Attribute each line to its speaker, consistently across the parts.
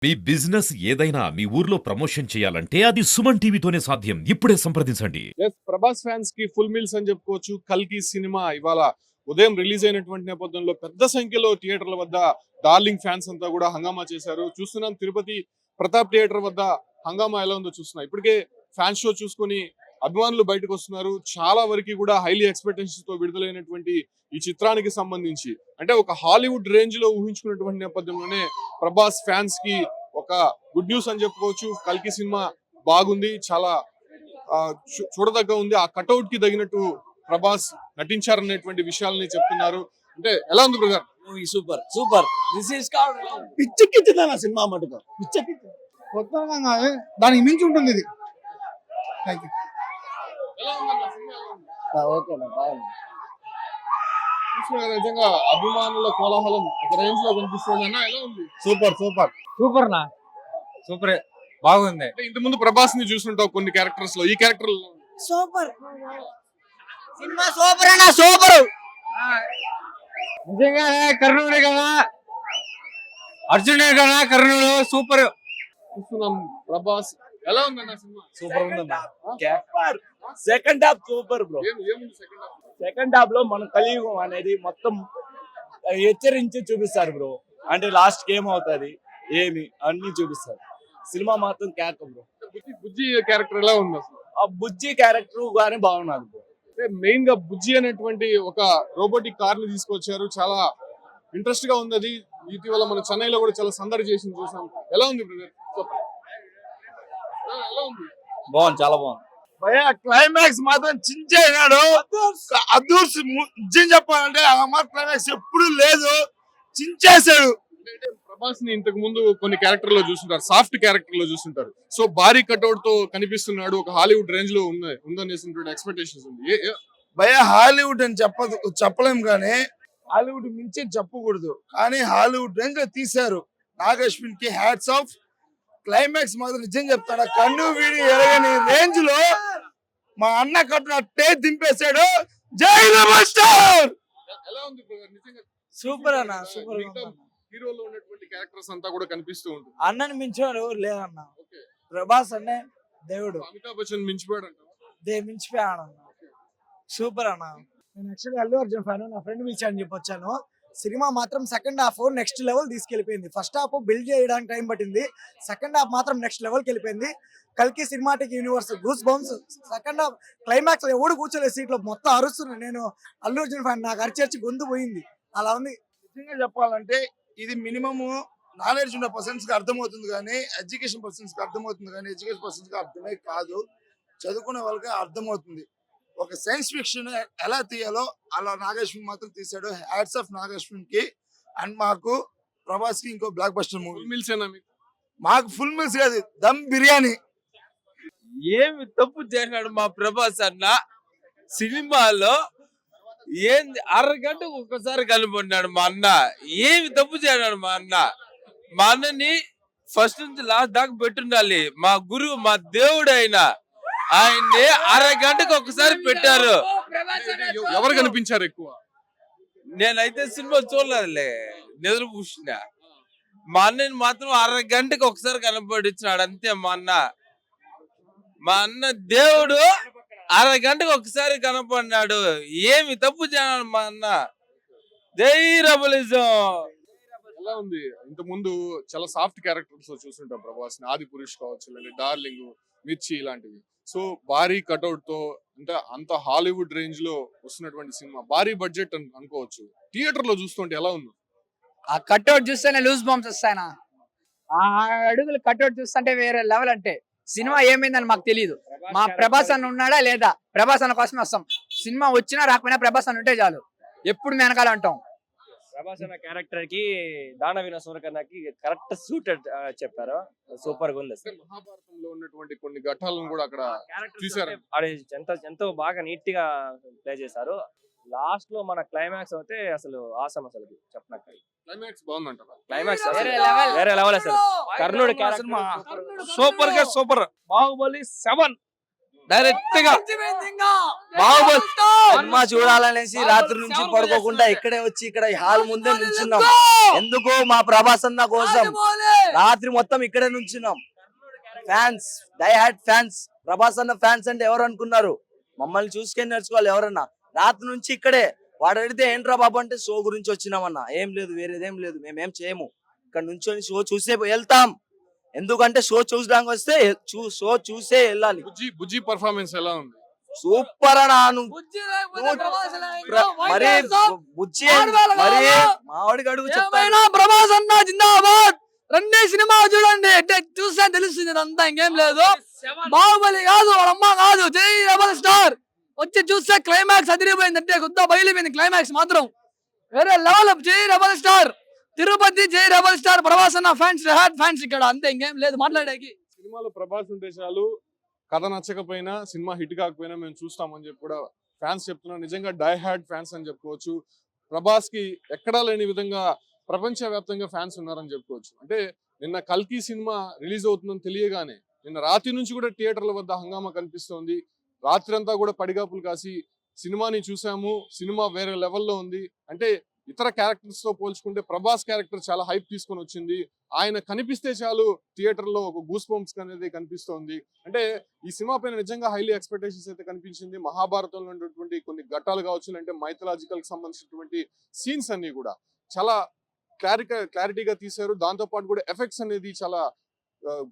Speaker 1: మీ business ఏదైనా మీ ఊర్లో promotion చేయాలంటే అది సుమన్ టీవీతోనే సాధ్యం. ఇప్పుడే సంప్రదించండి.
Speaker 2: ప్రభాస్ ఫ్యాన్స్ కి ఫుల్ మీల్స్ అని చెప్పుకోవచ్చు. కల్కి సినిమా ఇవాళ ఉదయం రిలీజ్ అయినటువంటి నేపథ్యంలో పెద్ద సంఖ్యలో థియేటర్ల వద్ద డార్లింగ్ ఫ్యాన్స్ అంతా కూడా హంగామా చేశారు. చూస్తున్నాం తిరుపతి ప్రతాప్ థియేటర్ వద్ద హంగామా ఎలా ఉందో చూస్తున్నాం. ఇప్పటికే ఫ్యాన్ షో చూసుకొని అభిమానులు బయటకు వస్తున్నారు. చాలా వరకు కూడా హైలీ ఎక్స్పెక్టేషన్స్ తో విడుదలైనటువంటి ఈ చిత్రానికి సంబంధించి అంటే ఒక హాలీవుడ్ రేంజ్ లో ఊహించుకున్నటువంటి నేపథ్యంలోనే ప్రభాస్ ఫ్యాన్స్ కి ఒక గుడ్ న్యూస్ అని చెప్పుకోవచ్చు. కల్కి సినిమా బాగుంది, చాలా చూడదగ్గ ఉంది. ఆ కటౌట్ కి తగినట్టు ప్రభాస్ నటించారనేటువంటి విషయాలని చెప్తున్నారు. అంటే ఎలా ఉంది brother?
Speaker 3: Super super. This is
Speaker 4: పిచ్చెక్కించింది సినిమా మటుకు పిచ్చెక్కించింది. కొత్తగా కాదు, దానికి మించి ఉంటుంది ఇది.
Speaker 2: ఎలా ఉందన్న సినిమా? ఎలా ఉంది?
Speaker 3: ఓకేనా, బాగుంది.
Speaker 2: చూస్తున్నా కదా, నిజంగా అభిమానుల కోలాహలం ఒక రేంజ్ లో కనిపిస్తుంది అన్న. ఎలా ఉంది?
Speaker 4: సూపర్ సూపర్
Speaker 3: సూపర్ నా సూపర్ బాగుంది.
Speaker 2: అంటే ఇంత ముందు ప్రభాస్ ని చూస్తుంటావు కొన్ని క్యారెక్టర్స్ లో, ఈ క్యారెక్టర్
Speaker 5: సూపర్ సినిమా సూపర్ అన్న సూపర్.
Speaker 3: నిజంగా కర్ణుడే కదా, అర్జునే కదా కర్ణుడు. సూపర్
Speaker 2: చూస్తున్నాం. ప్రభాస్ ఎలా ఉందన్న సినిమా?
Speaker 3: సూపర్ ఉందన్న. Second half super bro.
Speaker 2: ఏముంది సెకండ్ హాఫ్?
Speaker 3: సెకండ్ హాఫ్ లో మన కలియుగం అనేది మొత్తం హెచ్చరించి చూపిస్తారు బ్రో. అంటే లాస్ట్ కి ఏమవుతుంది ఏమి అన్ని చూపిస్తారు. సినిమా మాత్రం క్యాక్ బ్రో.
Speaker 2: బుజ్జి క్యారెక్టర్ ఎలా ఉంది అసలు?
Speaker 3: ఆ బుజ్జి క్యారెక్టర్ గానీ బాగున్నది బ్రో.
Speaker 2: మెయిన్ గా బుజ్జి అనేటువంటి ఒక రోబోటిక్ కార్ ని తీసుకొచ్చారు. చాలా ఇంట్రెస్ట్ గా ఉంది అది. ఇటీవల మన చెన్నైలో కూడా చాలా సందడి చేసింది, చూసాం. ఎలా ఉంది బ్రదర్? ఎలా ఉంది?
Speaker 3: బాగుంది, చాలా బాగుంది.
Speaker 4: భయ క్లైమాక్స్ మాత్రం చించేసినాడు. అదూర్స్ నిజం చెప్పాలంటే ఆ మాట క్లైమాక్స్ ఎప్పుడు లేదు, చించేశాడు.
Speaker 2: అంటే ప్రభాస్ ని ఇంతకు ముందు కొన్ని క్యారెక్టర్ లో చూస్తుంటారు, సాఫ్ట్ క్యారెక్టర్ లో చూస్తుంటారు. సో భారీ కట్అవుట్ తో కనిపిస్తున్నాడు. ఒక హాలీవుడ్ రేంజ్ లో ఉందనేటువంటి ఎక్స్పెక్టేషన్స్ ఉంది.
Speaker 4: భయ హాలీవుడ్ అని చెప్పలేం కానీ హాలీవుడ్ మించి చెప్పకూడదు, కానీ హాలీవుడ్ రేంజ్ లో తీశారు. నాగశ్విన్ కి హ్యాట్స్ ఆఫ్. క్లైమాక్స్ మాత్రం నిజం చెప్తాడు, కన్ను వీడి ఎరగని రేంజ్ లో మా అన్న కట్టినట్టే దింపేశాడు. జై మాస్టర్.
Speaker 2: ఎలా ఉంది బ్రదర్? నిజంగా
Speaker 5: సూపర్ అన్న సూపర్.
Speaker 2: హీరోలో ఉన్నటువంటి క్యారెక్టర్స్ అంతా కూడా కనిపిస్తూ ఉంటుంది.
Speaker 5: అన్నని మించాడు లేదన్న.
Speaker 2: ఓకే.
Speaker 5: ప్రభాస్ అంటే దేవుడు,
Speaker 2: అమితాబ్ బచ్చన్ మించిపోయాడు అంట.
Speaker 5: మించిపోయాడు అన్న. సూపర్ అన్న. నేను యాక్చువల్లీ అల్లు అర్జున్ ఫ్యాన్, నా ఫ్రెండ్ మించి అని చెప్పి వచ్చాను. సినిమా మాత్రం సెకండ్ హాఫ్ నెక్స్ట్ లెవెల్ తీసుకెళ్లిపోయింది. ఫస్ట్ హాఫ్ బిల్డ్ చేయడానికి టైం పట్టింది, సెకండ్ హాఫ్ మాత్రం నెక్స్ట్ లెవెల్కి వెళ్ళిపోయింది. కల్కి cinematic universe goose bumps. Second half climax ఎవడు కూర్చోలేదు సీట్ లో, మొత్తం అరుస్తున్నాను. నేను అల్లు అర్జున్ ఫ్యాన్, నాకు అరిచేర్చి గొంతు పోయింది. అలా ఉంది.
Speaker 4: నిజంగా చెప్పాలంటే ఇది మినిమమ్ నాలెడ్జ్ ఉన్న పర్సన్స్ కి అర్థమవుతుంది, కానీ ఎడ్యుకేషన్ పర్సన్స్ కి అర్థమవుతుంది, కానీ ఎడ్యుకేషన్ పర్సన్స్ కి అర్థమే కాదు. చదువుకునే వాళ్ళకి అర్థమవుతుంది. ఒక సైన్స్ ఫిక్షన్ ఎలా తీయాలో అలా నాగశ్విన్ మాత్రం తీశాడు. హ్యాట్స్ ఆఫ్ నాగశ్విన్ కి. అండ్ మాకు ప్రభాస్ కి ఇంకో block buster movie.
Speaker 2: Full meals ఏనా మీకు?
Speaker 4: మాకు ఫుల్ మీల్స్ కాదు, దమ్ బిర్యానీ.
Speaker 6: ఏమి తప్పు చేసినాడు మా ప్రభాస్ అన్న సినిమాలో? ఏంది అరగంటకు ఒక్కసారి కనపడినాడు మా అన్న. ఏమి తప్పు చేయడాడు మా అన్న? మా అన్నని ఫస్ట్ నుంచి లాస్ట్ దాకా పెట్టుండాలి. మా గురువు, మా దేవుడు అయినా ఆయన్ని అరగంటకు ఒకసారి పెట్టారు.
Speaker 2: ఎవరు కనిపించారు ఎక్కువ?
Speaker 6: నేనైతే సినిమా చూడలేదులే, నిద్ర పూసిన. మా అన్నని మాత్రం అరగంటకు ఒకసారి కనపడిచ్చినాడు అంతే. మా అన్న దేవుడు అరగంటకు ఒకసారి కనపడినాడు. ఏమి తప్పు చేయనాడు మా అన్న. జై రెబలిజం.
Speaker 2: ఎలా ఉంది? ఇంత ముందు చాలా సాఫ్ట్ క్యారెక్టర్స్ చూస్తుంటాం ప్రభాస్ ని. ఆది పురుష్ కావచ్చు, లేదా డార్లింగ్, మిర్చి ఇలాంటివి. సో భారీ కట్అవుట్ తో అంటే అంత హాలీవుడ్ రేంజ్ లో వస్తున్నటువంటి సినిమా, భారీ బడ్జెట్ అనుకోవచ్చు. థియేటర్ లో చూస్తుంటే ఎలా ఉంది?
Speaker 5: ఆ కట్అవుట్ చూస్తేనే లూజ్ బాంబ్స్ వస్తాయనా. ఆ అడుగులు కట్అవుట్ చూస్తుంటే వేరే లెవెల్. అంటే సినిమా ఏమైందని మాకు తెలియదు. మా ప్రభాస్ అన్న ఉన్నాడా లేదా, ప్రభాస్ అన్న కోసమే వస్తాం. సినిమా వచ్చినా రాకపోయినా ప్రభాస్ అన్న ఉంటే చాలు, ఎప్పుడు వెనకాల అంటాం.
Speaker 7: ప్రభాస్ అన్న క్యారెక్టర్ కి దానవీన సూరకర్ణకి కరెక్ట్ సూటెడ్ చెప్పారు. సూపర్ గా ఉంది.
Speaker 2: మహాభారతంలో ఉన్నటువంటి కొన్ని ఘట్టాలను కూడా అక్కడ తీశారు.
Speaker 7: ఎంతో బాగా నీట్ గా ప్లే చేశారు. లాస్ట్ లో మన క్లైమాక్స్ అయితే అసలు ఆసం, అసలు చెప్పనక్క.
Speaker 2: క్లైమాక్స్ బాగుందంటారా?
Speaker 7: క్లైమాక్స్
Speaker 5: వేరే
Speaker 7: లెవెల్ అసలు. కర్ణుడు క్యారెక్టర్
Speaker 3: సూపర్ గా సూపర్. బాహుబలి 7
Speaker 6: డైరెక్ట్ గా
Speaker 3: బాహుబలి సినిమా చూడాలనేసి రాత్రి నుంచి పడుకోకుండా ఇక్కడే వచ్చి ఇక్కడ హాల్ ముందే నిల్చున్నాం. ఎందుకు? మా ప్రభాస్ అన్న కోసం రాత్రి మొత్తం ఇక్కడే నుంచున్నాం. Fans, die hard fans, Prabhas అన్న ఫ్యాన్స్ అంటే ఎవరు అనుకున్నారు? మమ్మల్ని చూసుకొని నేర్చుకోవాలి ఎవరన్నా. రాత్రి నుంచి ఇక్కడే. వాడు అడిగితే ఏంట్రా బాబు అంటే షో గురించి వచ్చినామన్నా. ఏం లేదు, వేరేదేం లేదు, మేమేం చేయము. ఇక్కడ నుంచి షో చూసే వెళ్తాం. ఎందుకంటే షో చూసడానికి వస్తే షో చూసే వెళ్ళాలి.
Speaker 2: బుజ్జి పర్ఫార్మెన్స్ ఎలా ఉంది?
Speaker 3: సూపర్ అన్నా. మరి బుజ్జి మరి మామిడి అడుగు చెప్తాను.
Speaker 5: ప్రభాస్ అన్న జిందాబాద్. రెండే సినిమా చూడండి, చూస్తే తెలుస్తుంది అంతా, ఇంకేం లేదు. బాహుబలి కాదు, వాళ్ళమ్మ కాదు, జై రెబల్ స్టార్. వచ్చి చూస్తే క్లైమాక్స్ అదిరిపోయింది, అంటే గుద్ద బయలుపోయింది. క్లైమాక్స్ మాత్రం వేరే లెవెల్. జై రెబల్ స్టార్, తిరుపతి జై రెబల్ స్టార్. ప్రభాస్ అన్న ఫ్యాన్స్, హార్ట్ ఫ్యాన్స్ ఇక్కడ, అంతే, ఇంకేం లేదు మాట్లాడేకి.
Speaker 2: సినిమాలో ప్రభాస్ ఉంటే చాలు, కథ నచ్చకపోయినా సినిమా హిట్ కాకపోయినా మేము చూస్తామని చెప్పి కూడా ఫ్యాన్స్ చెప్తున్నారు. నిజంగా డై హార్డ్ ఫ్యాన్స్ అని చెప్పుకోవచ్చు. ప్రభాస్ కి ఎక్కడా లేని విధంగా ప్రపంచవ్యాప్తంగా ఫ్యాన్స్ ఉన్నారని చెప్పుకోవచ్చు. అంటే నిన్న కల్కి సినిమా రిలీజ్ అవుతుందని తెలియగానే నిన్న రాత్రి నుంచి కూడా థియేటర్ల వద్ద హంగామా కనిపిస్తోంది. రాత్రి అంతా కూడా పడిగాపులు కాసి సినిమాని చూసాము, సినిమా వేరే లెవెల్లో ఉంది. అంటే ఇతర క్యారెక్టర్స్ తో పోల్చుకుంటే ప్రభాస్ క్యారెక్టర్ చాలా హైప్ తీసుకొని వచ్చింది. ఆయన కనిపిస్తే చాలు థియేటర్ లో ఒక గూస్ బంప్స్ అనేది కనిపిస్తోంది. అంటే ఈ సినిమా పైన నిజంగా హైలీ ఎక్స్పెక్టేషన్స్ అయితే కనిపించింది. మహాభారతంలో ఉన్నటువంటి కొన్ని ఘట్టాలు కావచ్చు, అంటే మైథలాజికల్ కి సంబంధించినటువంటి సీన్స్ అన్ని కూడా చాలా క్లారిటీగా తీశారు. దాంతో పాటు కూడా ఎఫెక్ట్స్ అనేది చాలా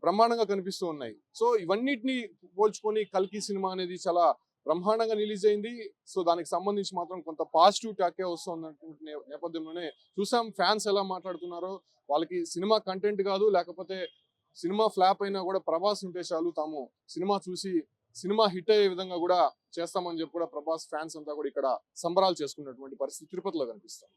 Speaker 2: బ్రహ్మాండంగా కనిపిస్తూ ఉన్నాయి. సో ఇవన్నిటిని పోల్చుకొని కల్కి సినిమా అనేది చాలా బ్రహ్మాండంగా రిలీజ్ అయింది. సో దానికి సంబంధించి మాత్రం కొంత పాజిటివ్ టాకే వస్తున్నటువంటి నేపథ్యంలోనే చూసాం ఫ్యాన్స్ ఎలా మాట్లాడుతున్నారో. వాళ్ళకి సినిమా కంటెంట్ కాదు, లేకపోతే సినిమా ఫ్లాప్ అయినా కూడా ప్రభాస్ ఉంటే చాలు, తాము సినిమా చూసి సినిమా హిట్ అయ్యే విధంగా కూడా చేస్తామని చెప్పి కూడా ప్రభాస్ ఫ్యాన్స్ అంతా కూడా ఇక్కడ సంబరాలు చేసుకున్నటువంటి పరిస్థితి తిరుపతిలో కనిపిస్తుంది.